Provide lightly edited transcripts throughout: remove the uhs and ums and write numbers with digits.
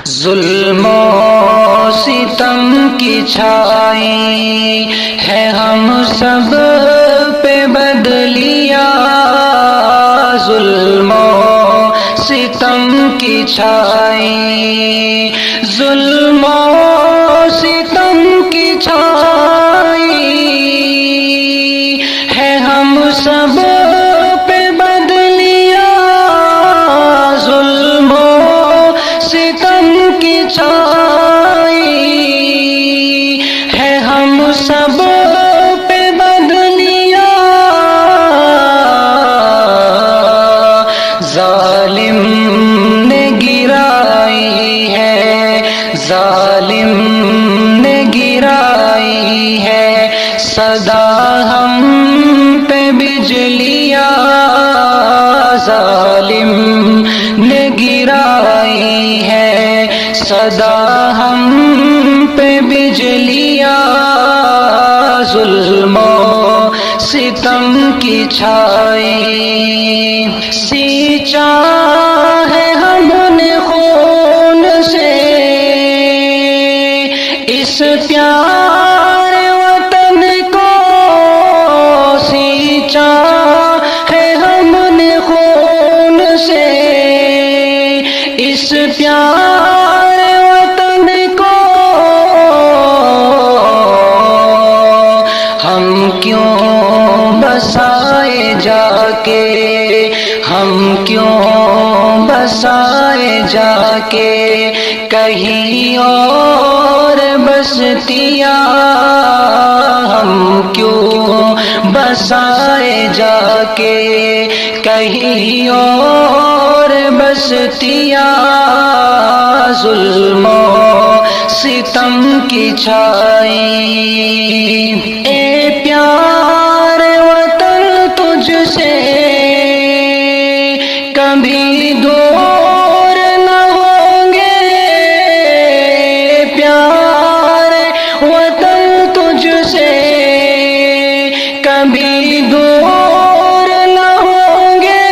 ظلم و ستم کی چھائی ہے ہم سب پہ بدلیا، ظلم و ستم کی چھائی، ظلم و ستم کی چھائی ہے ہم سب پہ بدلیا، ظلم و ستم کی چھائی ہے ہم سب پہ بدلیا، ظالم نے گرائی ہے، ظالم نے گرائی ہے صدا ہم پہ بجلیاں، ظالم نے گرائی ہے صدا ہم پہ بجلیاں، ظلم و ستم کی چھائی، سینچا ہے ہم نے خون سے اس پیارے وطن کو، سینچا ہے ہم نے خون سے اس پیارے وطن کو، ہم کیوں بسائے جا کے، ہم کیوں بسائے جا کے کہیں اور بستیاں، ہم کیوں بسائے جا کے کہیں اور بستیاں، ظلم و ستم کی چھائی، اے پیارے وطن تجھ سے کبھی دور نہ ہوں گے، پیارے وطن تجھ سے کبھی دور نہ ہوں گے،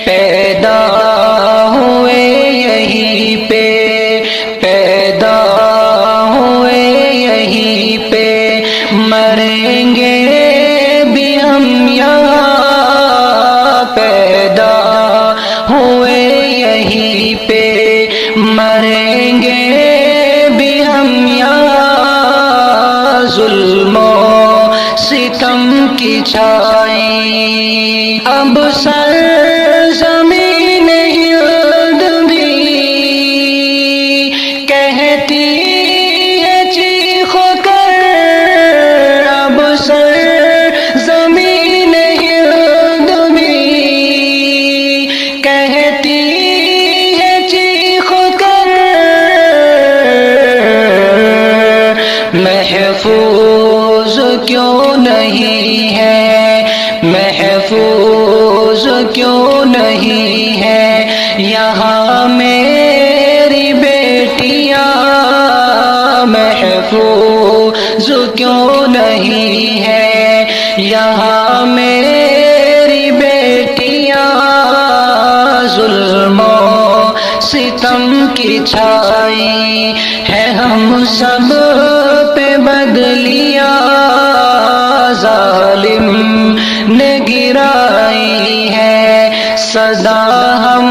پیدا ہوئے یہیں پہ، پیدا ہوئے یہیں پہ مریں گے بھی ہم یہاں، پیدا ہوئے یہیں پہ مریں گے بھی ہم یہاں، ظلم و ستم کی چھائی، اب سرزمین ہند بھی کہتی ہے چیخ کر، اب سرزمین ہند بھی کہتی ہے چیخ کر، محفوظ کیوں نہیں ہے، محفوظ کیوں نہیں ہے یہاں میری بیٹیاں، محفوظ کیوں نہیں ہے یہاں میری بیٹیاں، ظلم و ستم کی چھائی ہے ہم سب پہ بدلیا، ظالم نے گرائی ہے صدا ہم